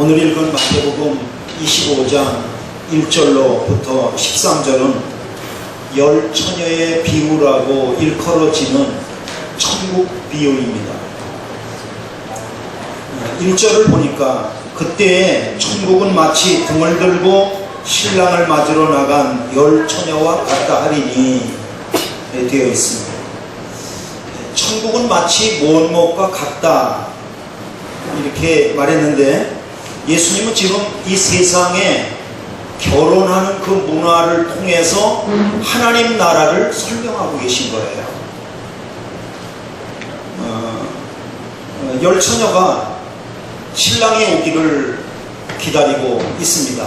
오늘 읽은 마태복음 25장 1절로부터 13절은 열 처녀의 비유라고 일컬어지는 천국 비유입니다. 1절을 보니까 그때에 천국은 마치 등을 들고 신랑을 맞으러 나간 열 처녀와 같다 하리니 되어 있습니다. 천국은 마치 무엇과 같다 이렇게 말했는데, 예수님은 지금 이 세상에 결혼하는 그 문화를 통해서 하나님 나라를 설명하고 계신 거예요. 열 처녀가 신랑이 오기를 기다리고 있습니다.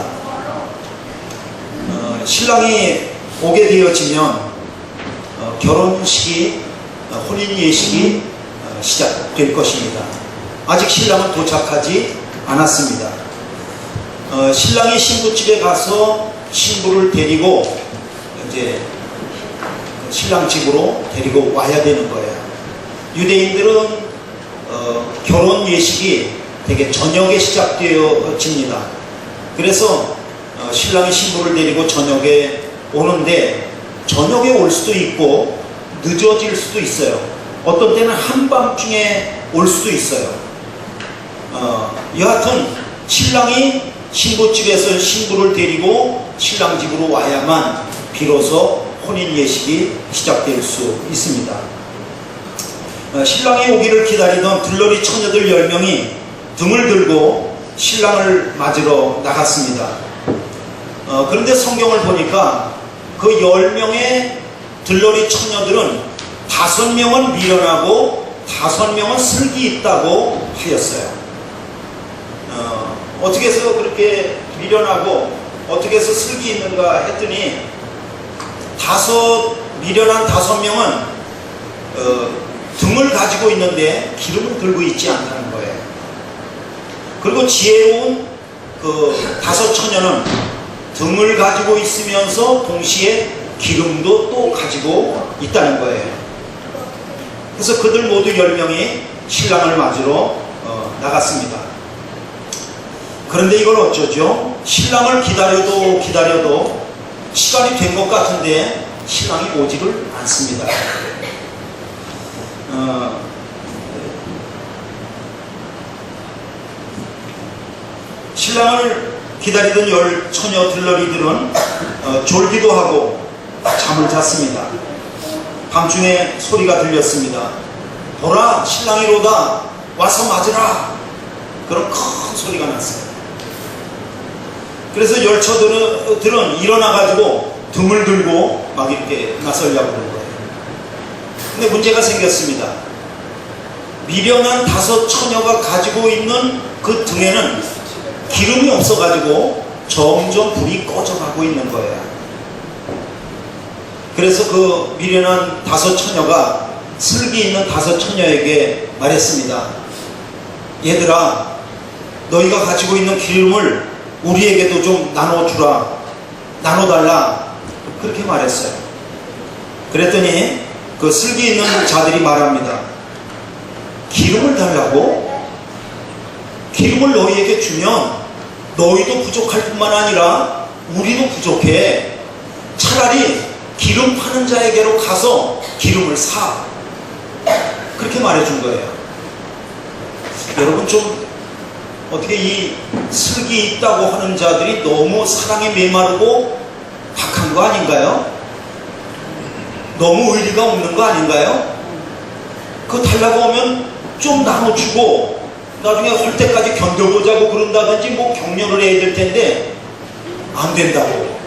신랑이 오게 되어지면 결혼식이, 혼인 예식이 시작될 것입니다. 아직 신랑은 도착하지 않았습니다. 신랑이 신부집에 가서 신부를 데리고 이제 신랑 집으로 데리고 와야 되는 거예요. 유대인들은 결혼 예식이 되게 저녁에 시작되어집니다. 그래서 신랑이 신부를 데리고 저녁에 오는데, 저녁에 올 수도 있고 늦어질 수도 있어요. 어떤 때는 한밤중에 올 수도 있어요. 여하튼 신랑이 신부집에서 신부를 데리고 신랑 집으로 와야만 비로소 혼인 예식이 시작될 수 있습니다. 신랑이 오기를 기다리던 들러리 처녀들 10명이 등을 들고 신랑을 맞으러 나갔습니다. 그런데 성경을 보니까 그 10명의 들러리 처녀들은 5명은 미련하고 5명은 슬기 있다고 하였어요. 어떻게 해서 그렇게 미련하고 어떻게 해서 슬기 있는가 했더니, 미련한 5명은 등을 가지고 있는데 기름을 들고 있지 않다는 거예요. 그리고 지혜로운 그 5 처녀는 등을 가지고 있으면서 동시에 기름도 또 가지고 있다는 거예요. 그래서 그들 모두 10명이 신랑을 맞으러 나갔습니다. 그런데 이걸 어쩌죠? 신랑을 기다려도 시간이 된 것 같은데 신랑이 오지를 않습니다. 신랑을 기다리던 열 처녀 들러리들은 졸기도 하고 잠을 잤습니다. 밤중에 소리가 들렸습니다. 보라, 신랑이로다, 와서 맞으라. 그런 큰 소리가 났어요. 그래서 열처들은 일어나가지고 등을 들고 막 이렇게 나서려고 그런 거예요. 근데 문제가 생겼습니다. 미련한 5 처녀가 가지고 있는 그 등에는 기름이 없어가지고 점점 불이 꺼져가고 있는 거예요. 그래서 그 미련한 5 처녀가 슬기 있는 5 처녀에게 말했습니다. 얘들아, 너희가 가지고 있는 기름을 우리에게도 좀 나눠달라. 그렇게 말했어요. 그랬더니 그 슬기 있는 자들이 말합니다. 기름을 달라고? 기름을 너희에게 주면 너희도 부족할 뿐만 아니라 우리도 부족해. 차라리 기름 파는 자에게로 가서 기름을 사. 그렇게 말해준 거예요. 여러분, 좀 어떻게 이 슬기 있다고 하는 자들이 너무 사랑에 메마르고 박한 거 아닌가요? 너무 의리가 없는 거 아닌가요? 그거 달라고 하면 좀 나눠주고 나중에 할 때까지 견뎌보자고 그런다든지 뭐 격려를 해야 될 텐데 안 된다고.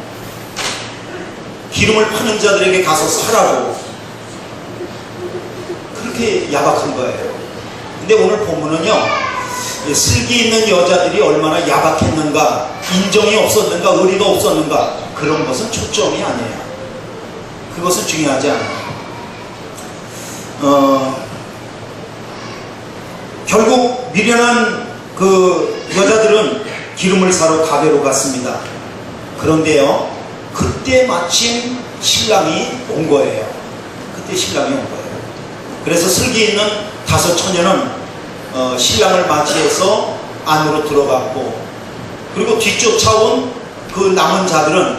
기름을 파는 자들에게 가서 사라고. 그렇게 야박한 거예요. 근데 오늘 본문은요, 슬기 있는 여자들이 얼마나 야박했는가, 인정이 없었는가, 의리가 없었는가, 그런 것은 초점이 아니에요. 그것은 중요하지 않아요. 결국 미련한 그 여자들은 기름을 사러 가게로 갔습니다. 그런데요, 그때 마침 신랑이 온 거예요. 그때 신랑이 온 거예요. 그래서 슬기 있는 5 처녀는 신랑을 맞이해서 안으로 들어갔고, 그리고 뒤쫓아온 그 남은 자들은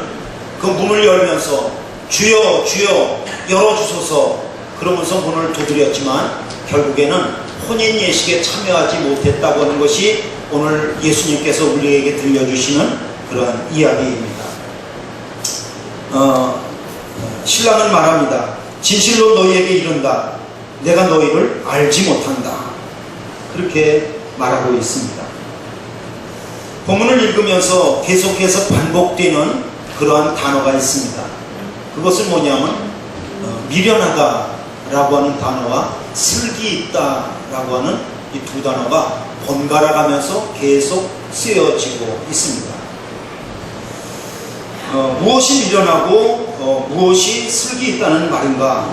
그 문을 열면서 주여 주여 열어주소서 그러면서 문을 두드렸지만 결국에는 혼인 예식에 참여하지 못했다고 하는 것이 오늘 예수님께서 우리에게 들려주시는 그러한 이야기입니다. 신랑은 말합니다. 진실로 너희에게 이른다. 내가 너희를 알지 못한다. 그렇게 말하고 있습니다. 본문을 읽으면서 계속해서 반복되는 그러한 단어가 있습니다. 그것은 뭐냐면 미련하다라고 하는 단어와 슬기 있다라고 하는 이 두 단어가 번갈아 가면서 계속 쓰여지고 있습니다. 무엇이 미련하고 무엇이 슬기 있다는 말인가?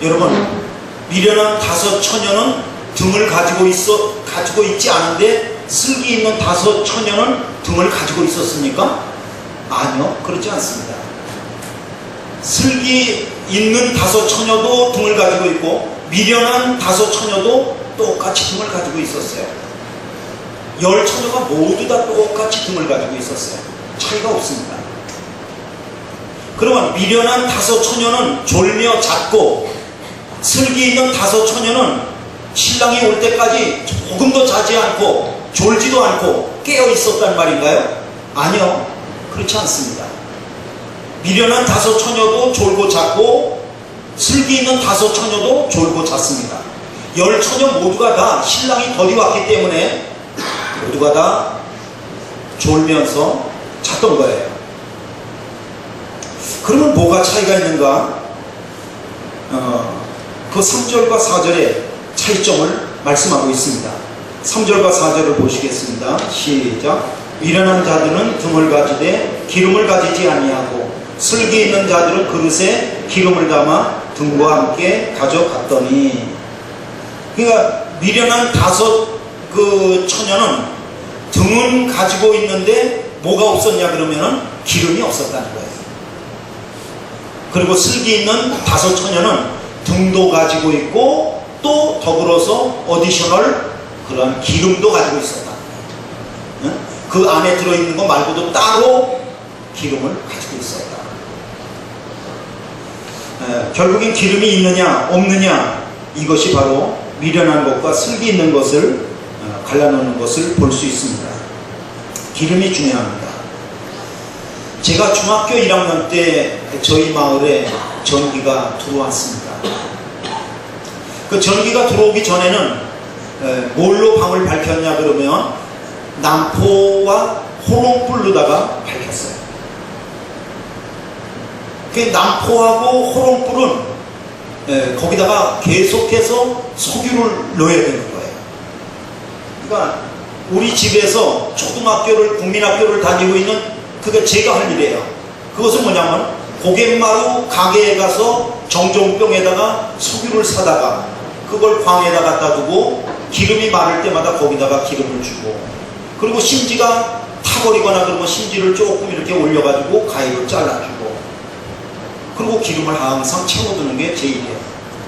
여러분, 미련한 다섯 처녀는 등을 가지고 있지 않은데 슬기 있는 다섯 처녀는 등을 가지고 있었습니까? 아니요, 그렇지 않습니다. 슬기 있는 다섯 처녀도 등을 가지고 있고 미련한 다섯 처녀도 똑같이 등을 가지고 있었어요. 10처녀가 모두 다 똑같이 등을 가지고 있었어요. 차이가 없습니다. 그러면 미련한 다섯 처녀는 졸며 잤고 슬기 있는 다섯 처녀는 신랑이 올 때까지 조금도 자지 않고 졸지도 않고 깨어 있었단 말인가요? 아니요, 그렇지 않습니다. 미련한 다섯 처녀도 졸고 잤고 슬기 있는 다섯 처녀도 졸고 잤습니다. 10처녀 모두가 다 신랑이 더디왔기 때문에 모두가 다 졸면서 잤던 거예요. 그러면 뭐가 차이가 있는가? 그 3절과 4절의 차이점을 말씀하고 있습니다. 3절과 4절을 보시겠습니다. 시작. 미련한 자들은 등을 가지되 기름을 가지지 아니하고 슬기 있는 자들은 그릇에 기름을 담아 등과 함께 가져갔더니, 그러니까 미련한 다섯 그 처녀는 등은 가지고 있는데 뭐가 없었냐 그러면은 기름이 없었다는 거예요. 그리고 슬기 있는 다섯 처녀는 등도 가지고 있고 또 더불어서 어디셔널 그런 기름도 가지고 있었다. 그 안에 들어있는 거 말고도 따로 기름을 가지고 있었다. 결국엔 기름이 있느냐 없느냐, 이것이 바로 미련한 것과 슬기 있는 것을 갈라놓는 것을 볼 수 있습니다. 기름이 중요합니다. 제가 중학교 1학년 때 저희 마을에 전기가 들어왔습니다. 그 전기가 들어오기 전에는 뭘로 방을 밝혔냐 그러면 남포와 호롱불로다가 밝혔어요. 그 남포하고 호롱불은 거기다가 계속해서 석유를 넣어야 되는 거예요. 그러니까 우리 집에서 초등학교를 국민학교를 다니고 있는, 그게 제가 할 일이에요. 그것은 뭐냐면 고갯마루 가게에 가서 정종병에다가 석유를 사다가 그걸 광에다 갖다 두고 기름이 마를 때마다 거기다가 기름을 주고, 그리고 심지가 타버리거나 그러면 심지를 조금 이렇게 올려가지고 가위로 잘라주고, 그리고 기름을 항상 채워두는 게 제 일이에요.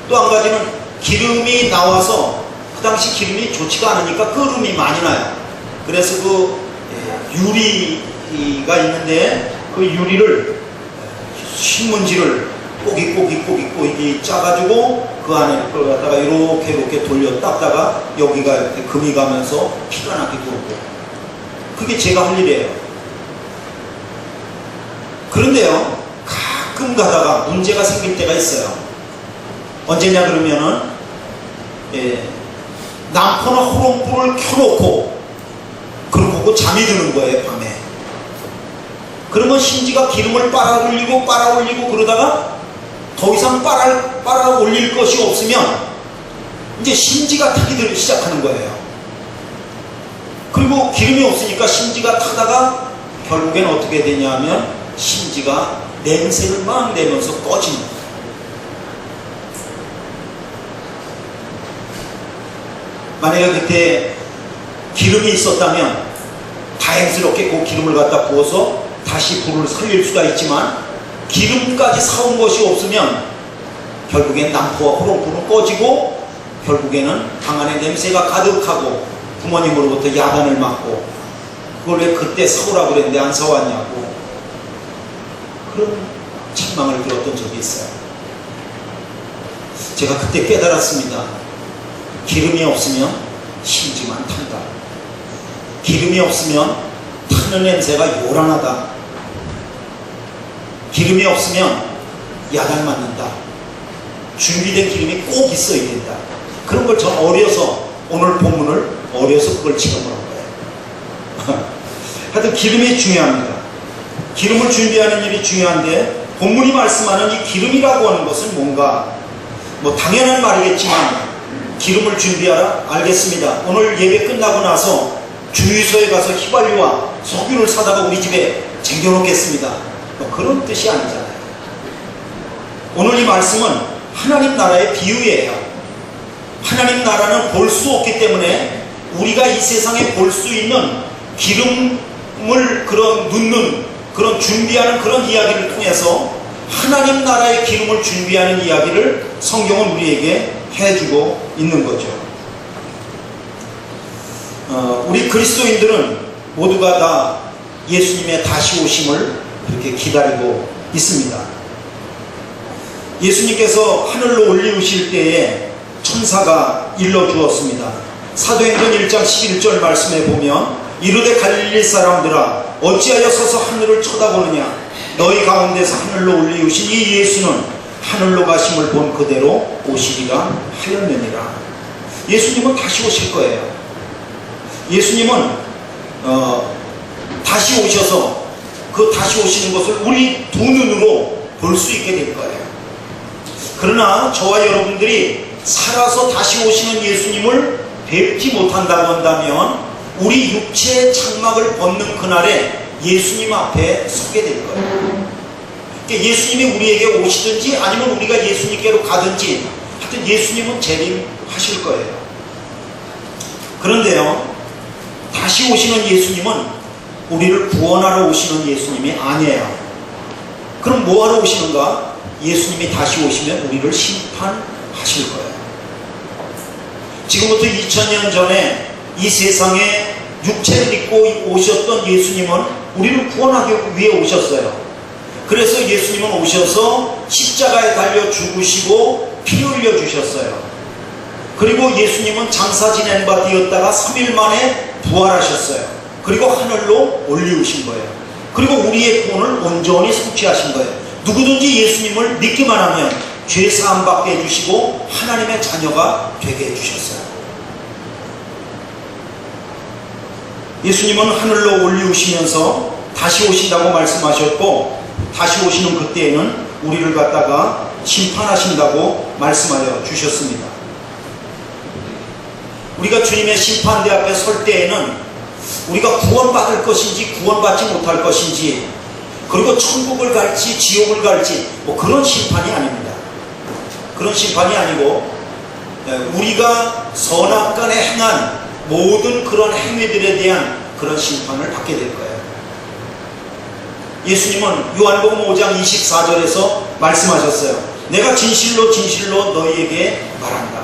또 한 가지는 기름이 나와서 그 당시 기름이 좋지가 않으니까 끓음이 많이 나요. 그래서 그 유리가 있는데 그 유리를 신문지를 꼬깃꼬깃 짜가지고 그 안에 그걸 갖다가 이렇게 돌려 닦다가 여기가 이렇게 금이 가면서 피가 나게 돌고, 그게 제가 할 일이에요. 그런데요, 가끔 가다가 문제가 생길 때가 있어요. 언제냐 그러면은 남포나 호롱불을 켜놓고 그러고 잠이 드는 거예요, 밤에. 그러면 심지가 기름을 빨아 올리고 그러다가 더 이상 빨아 올릴 것이 없으면 이제 심지가 타기 시작하는 거예요. 그리고 기름이 없으니까 심지가 타다가 결국엔 어떻게 되냐 하면 심지가 냄새를 막 내면서 꺼지는 거예요. 만약에 그때 기름이 있었다면 다행스럽게 그 기름을 갖다 부어서 다시 불을 살릴 수가 있지만, 기름까지 사온 것이 없으면 결국엔 남포와 호롱불은 꺼지고 결국에는 방 안에 냄새가 가득하고 부모님으로부터 야단을 맞고 그걸 왜 그때 사오라고 그랬는데 안 사왔냐고 그런 책망을 들었던 적이 있어요. 제가 그때 깨달았습니다. 기름이 없으면 심지만 탄다. 기름이 없으면 타는 냄새가 요란하다. 기름이 없으면 야단 맞는다. 준비된 기름이 꼭 있어야 된다. 그런 걸 전 어려서 오늘 본문을 어려서 그걸 체험을 한 거예요. 하여튼 기름이 중요합니다. 기름을 준비하는 일이 중요한데 본문이 말씀하는 이 기름이라고 하는 것은 뭔가 뭐 당연한 말이겠지만 기름을 준비하라? 알겠습니다. 오늘 예배 끝나고 나서 주유소에 가서 휘발유와 석유를 사다가 우리 집에 쟁여놓겠습니다. 뭐 그런 뜻이 아니잖아요. 오늘 이 말씀은 하나님 나라의 비유예요. 하나님 나라는 볼 수 없기 때문에 우리가 이 세상에 볼 수 있는 기름을 넣는 그런 준비하는 그런 이야기를 통해서 하나님 나라의 기름을 준비하는 이야기를 성경은 우리에게 해주고 있는 거죠. 우리 그리스도인들은 모두가 다 예수님의 다시 오심을 그렇게 기다리고 있습니다. 예수님께서 하늘로 올리우실 때에 천사가 일러주었습니다. 사도행전 1장 11절 말씀에 보면 이르되 갈릴리 사람들아 어찌하여 서서 하늘을 쳐다보느냐 너희 가운데서 하늘로 올리우신 이 예수는 하늘로 가심을 본 그대로 오시리라 하였느니라. 예수님은 다시 오실 거예요. 예수님은 다시 오셔서 그 다시 오시는 것을 우리 두 눈으로 볼 수 있게 될 거예요. 그러나 저와 여러분들이 살아서 다시 오시는 예수님을 뵙지 못한다고 한다면 우리 육체의 장막을 벗는 그날에 예수님 앞에 서게 될 거예요. 그러니까 예수님이 우리에게 오시든지 아니면 우리가 예수님께로 가든지 하여튼 예수님은 재림하실 거예요. 그런데요, 다시 오시는 예수님은 우리를 구원하러 오시는 예수님이 아니에요. 그럼 뭐하러 오시는가? 예수님이 다시 오시면 우리를 심판하실 거예요. 지금부터 2000년 전에 이 세상에 육체를 입고 오셨던 예수님은 우리를 구원하기 위해 오셨어요. 그래서 예수님은 오셔서 십자가에 달려 죽으시고 피 흘려 주셨어요. 그리고 예수님은 장사 지낸 바 되었다가 3일 만에 부활하셨어요. 그리고 하늘로 올리우신 거예요. 그리고 우리의 구원을 온전히 성취하신 거예요. 누구든지 예수님을 믿기만 하면 죄 사함 받게 해주시고 하나님의 자녀가 되게 해주셨어요. 예수님은 하늘로 올리우시면서 다시 오신다고 말씀하셨고 다시 오시는 그때에는 우리를 갖다가 심판하신다고 말씀하여 주셨습니다. 우리가 주님의 심판대 앞에 설 때에는 우리가 구원받을 것인지 구원받지 못할 것인지 그리고 천국을 갈지 지옥을 갈지 뭐 그런 심판이 아닙니다. 그런 심판이 아니고 우리가 선악간에 행한 모든 그런 행위들에 대한 그런 심판을 받게 될 거예요. 예수님은 요한복음 5장 24절에서 말씀하셨어요. 내가 진실로 진실로 너희에게 말한다.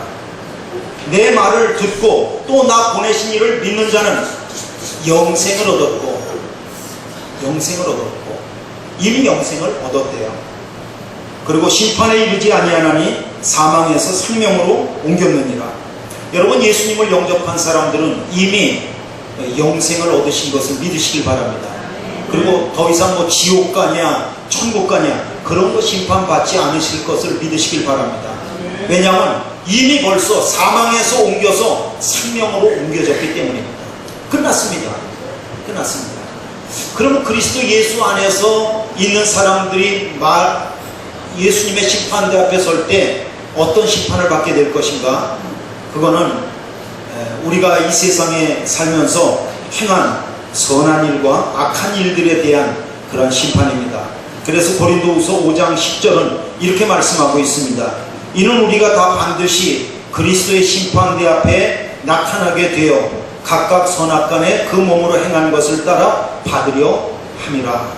내 말을 듣고 또 나 보내신 이를 믿는 자는 영생을 얻었고 이미 영생을 얻었대요. 그리고 심판에 이르지 아니하나니 사망에서 생명으로 옮겼느니라. 여러분, 예수님을 영접한 사람들은 이미 영생을 얻으신 것을 믿으시길 바랍니다. 그리고 더 이상 뭐 지옥 가냐 천국 가냐 그런 거 심판받지 않으실 것을 믿으시길 바랍니다. 왜냐하면 이미 벌써 사망에서 옮겨서 생명으로 옮겨졌기 때문입니다. 끝났습니다. 그러면 그리스도 예수 안에서 있는 사람들이 예수님의 심판대 앞에 설 때 어떤 심판을 받게 될 것인가? 그거는 우리가 이 세상에 살면서 행한 선한 일과 악한 일들에 대한 그런 심판입니다. 그래서 고린도후서 5장 10절은 이렇게 말씀하고 있습니다. 이는 우리가 다 반드시 그리스도의 심판대 앞에 나타나게 되어 각각 선악간에 그 몸으로 행한 것을 따라 받으려 함이라.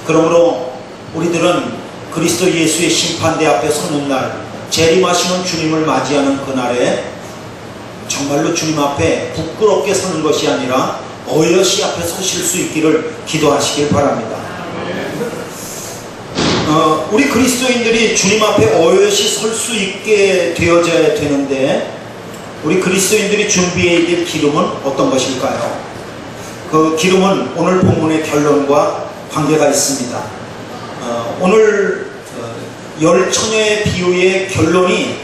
그러므로 우리들은 그리스도 예수의 심판대 앞에 서는 날, 재림하시는 주님을 맞이하는 그날에 정말로 주님 앞에 부끄럽게 서는 것이 아니라 어여시 앞에 서실 수 있기를 기도하시길 바랍니다. 우리 그리스도인들이 주님 앞에 어여시 설 수 있게 되어져야 되는데, 우리 그리스도인들이 준비해야 될 기름은 어떤 것일까요? 그 기름은 오늘 본문의 결론과 관계가 있습니다. 오늘 열 처녀의 비유의 결론이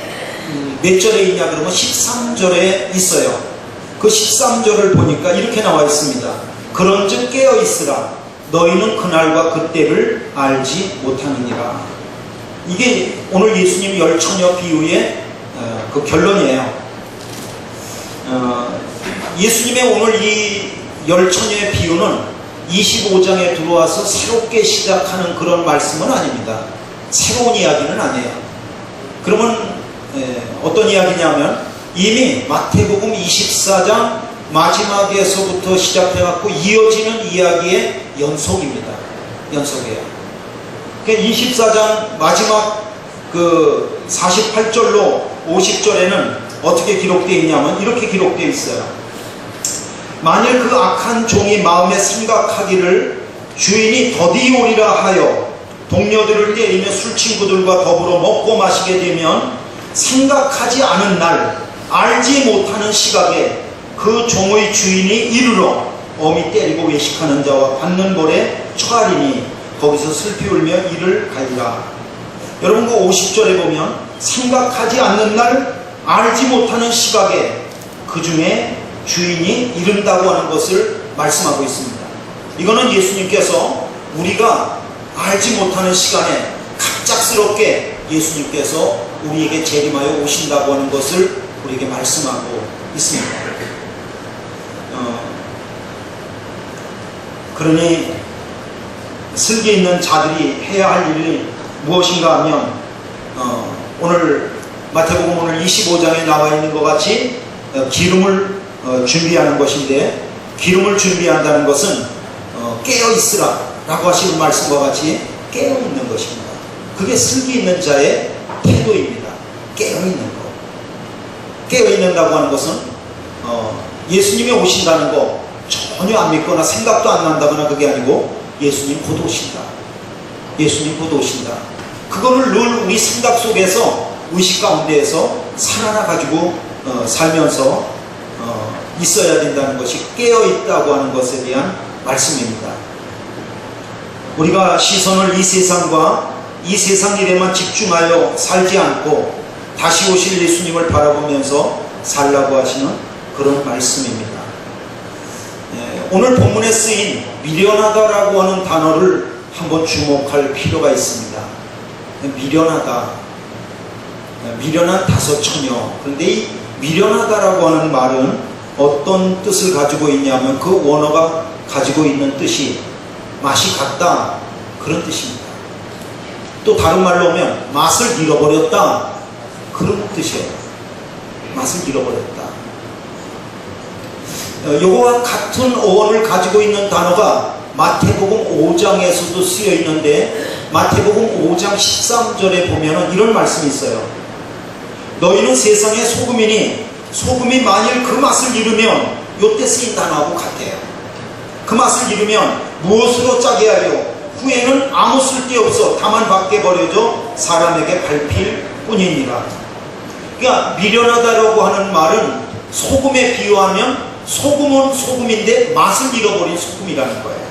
몇 절에 있냐 그러면 13절에 있어요. 그 13절을 보니까 이렇게 나와 있습니다. 그런즉 깨어 있으라. 너희는 그날과 그때를 알지 못하느니라. 이게 오늘 예수님 열 처녀 비유의 그 결론이에요. 예수님의 오늘 이 열 처녀의 비유는 25장에 들어와서 새롭게 시작하는 그런 말씀은 아닙니다. 새로운 이야기는 아니에요. 그러면 어떤 이야기냐면 이미 마태복음 24장 마지막에서부터 시작해갖고 이어지는 이야기의 연속입니다. 연속이에요. 그러니까 24장 마지막 그 48절로 50절에는 어떻게 기록되어 있냐면 이렇게 기록되어 있어요. 만일 그 악한 종이 마음에 생각하기를 주인이 더디 오리라 하여 동료들을 때리며 술친구들과 더불어 먹고 마시게 되면 생각하지 않은 날, 알지 못하는 시각에 그 종의 주인이 이르러 어미 때리고 외식하는 자와 받는 벌에 처하리니 거기서 슬피 울며 이를 가리라. 여러분 그 50절에 보면 생각하지 않는 날, 알지 못하는 시각에 그 중에 주인이 이른다고 하는 것을 말씀하고 있습니다. 이거는 예수님께서 우리가 알지 못하는 시간에 갑작스럽게 예수님께서 우리에게 재림하여 오신다고 하는 것을 우리에게 말씀하고 있습니다. 그러니 슬기 있는 자들이 해야 할 일이 무엇인가 하면 오늘 마태복음 오늘 25장에 나와 있는 것 같이 기름을 준비하는 것인데, 기름을 준비한다는 것은 깨어있으라 라고 하시는 말씀과 같이 깨어있는 것입니다. 그게 슬기 있는 자의 태도입니다. 깨어있는 것. 깨어있는다고 하는 것은 예수님이 오신다는 거 전혀 안 믿거나 생각도 안 난다거나 그게 아니고 예수님 곧 오신다. 예수님 곧 오신다. 그거를 늘 우리 생각 속에서 의식 가운데에서 살아나 가지고 살면서 있어야 된다는 것이 깨어있다고 하는 것에 대한 말씀입니다. 우리가 시선을 이 세상과 이 세상 일에만 집중하여 살지 않고 다시 오실 예수님을 바라보면서 살라고 하시는 그런 말씀입니다. 오늘 본문에 쓰인 미련하다라고 하는 단어를 한번 주목할 필요가 있습니다. 미련하다, 미련한 다섯 처녀. 그런데 이 미련하다라고 하는 말은 어떤 뜻을 가지고 있냐면 그 원어가 가지고 있는 뜻이 맛이 같다 그런 뜻입니다. 또 다른 말로 하면 맛을 잃어버렸다 그런 뜻이에요. 맛을 잃어버렸다. 요거와 같은 어원을 가지고 있는 단어가 마태복음 5장에서도 쓰여 있는데 마태복음 5장 13절에 보면 이런 말씀이 있어요. 너희는 세상의 소금이니 소금이 만일 그 맛을 잃으면, 요때 쓰인 단어하고 같아요. 그 맛을 잃으면 무엇으로 짜게 하려 후에는 아무 쓸데없어 다만 밖에 버려져 사람에게 밟힐 뿐이니라. 그러니까 미련하다라고 하는 말은 소금에 비유하면 소금은 소금인데 맛을 잃어버린 소금이라는 거예요.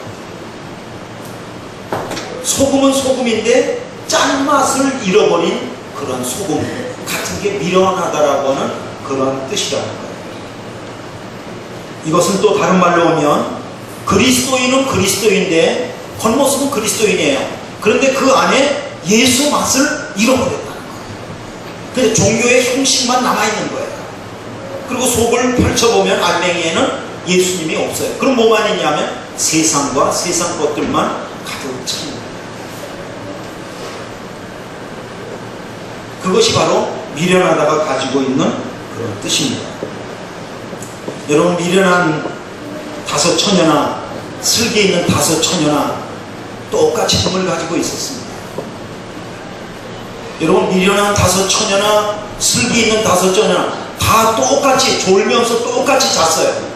소금은 소금인데 짠맛을 잃어버린 그런 소금 같은 게 미련하다라고 하는 그런 뜻이라는 거예요. 이것은 또 다른 말로 하면 그리스도인은 그리스도인데 겉모습은 그리스도인이에요. 그런데 그 안에 예수 맛을 잃어버렸다는 거예요. 그래서 종교의 형식만 남아있는 거예요. 그리고 속을 펼쳐보면 알맹이에는 예수님이 없어요. 그럼 뭐만 있냐면 세상과 세상 것들만 가득 차 있는 거예요. 그것이 바로 미련하다가 가지고 있는 그런 뜻입니다. 여러분 미련한 다섯 처녀나 슬기 있는 다섯 처녀나 똑같이 힘을 가지고 있었습니다. 여러분 미련한 다섯 처녀나 슬기 있는 다섯 처녀나 다 똑같이 졸면서 똑같이 잤어요.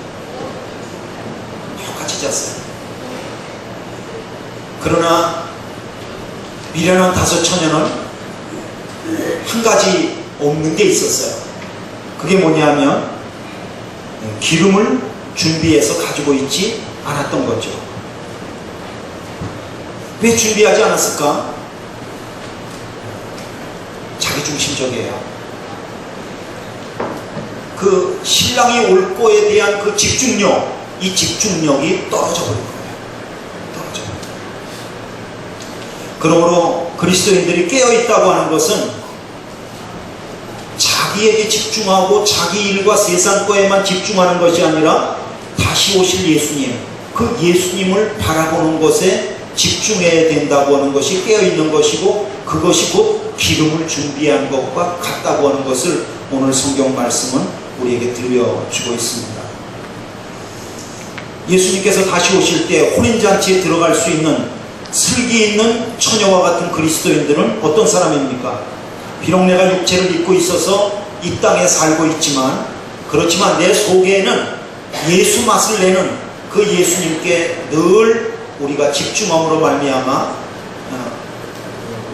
찢었어요. 그러나 미련한 다섯 처녀는 한 가지 없는 게 있었어요. 그게 뭐냐면 기름을 준비해서 가지고 있지 않았던 거죠. 왜 준비하지 않았을까? 자기중심적이에요. 그 신랑이 올 거에 대한 그 집중력, 이 집중력이 떨어져 버린 거예요. 떨어져. 그러므로 그리스도인들이 깨어있다고 하는 것은 자기에게 집중하고 자기 일과 세상 거에만 집중하는 것이 아니라 다시 오실 예수님, 그 예수님을 바라보는 것에 집중해야 된다고 하는 것이 깨어있는 것이고, 그것이 곧 기름을 준비한 것과 같다고 하는 것을 오늘 성경 말씀은 우리에게 들려주고 있습니다. 예수님께서 다시 오실 때 혼인잔치에 들어갈 수 있는 슬기 있는 처녀와 같은 그리스도인들은 어떤 사람입니까? 비록 내가 육체를 입고 있어서 이 땅에 살고 있지만, 그렇지만 내 속에는 예수 맛을 내는 그 예수님께 늘 우리가 집중함으로 말미암아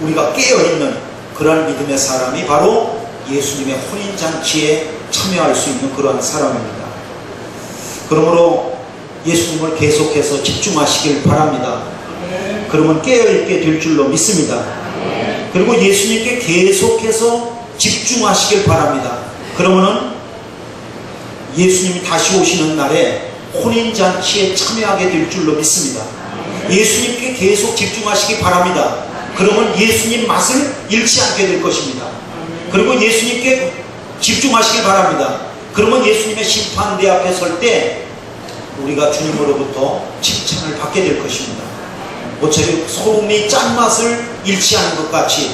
우리가 깨어있는 그러한 믿음의 사람이 바로 예수님의 혼인잔치에 참여할 수 있는 그러한 사람입니다. 그러므로 예수님을 계속해서 집중하시길 바랍니다. 그러면 깨어있게 될 줄로 믿습니다. 그리고 예수님께 계속해서 집중하시길 바랍니다. 그러면은 예수님이 다시 오시는 날에 혼인잔치에 참여하게 될 줄로 믿습니다. 예수님께 계속 집중하시기 바랍니다. 그러면 예수님 맛을 잃지 않게 될 것입니다. 그리고 예수님께 집중하시기 바랍니다. 그러면 예수님의 심판대 앞에 설 때 우리가 주님으로부터 칭찬을 받게 될 것입니다. 모처럼 소금이 짠맛을 잃지 않은 것 같이,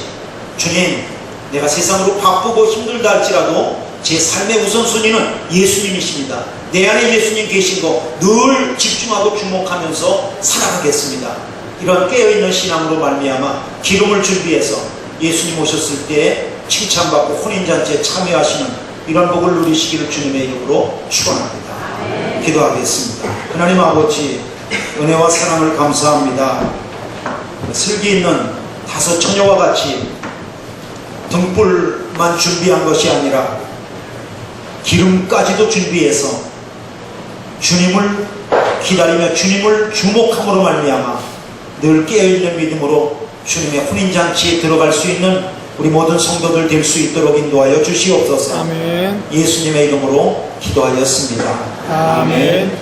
주님, 내가 세상으로 바쁘고 힘들다 할지라도 제 삶의 우선순위는 예수님이십니다. 내 안에 예수님 계신 거 늘 집중하고 주목하면서 살아가겠습니다. 이런 깨어있는 신앙으로 말미암아 기름을 준비해서 예수님 오셨을 때 칭찬받고 혼인잔치에 참여하시는 이런 복을 누리시기를 주님의 이름으로 축원합니다. 기도하겠습니다. 하나님 아버지, 은혜와 사랑을 감사합니다. 슬기 있는 다섯 처녀와 같이 등불만 준비한 것이 아니라 기름까지도 준비해서 주님을 기다리며 주님을 주목함으로 말미암아 늘 깨어있는 믿음으로 주님의 혼인잔치에 들어갈 수 있는 우리 모든 성도들 될 수 있도록 인도하여 주시옵소서. 아멘. 예수님의 이름으로 기도하였습니다. 아멘.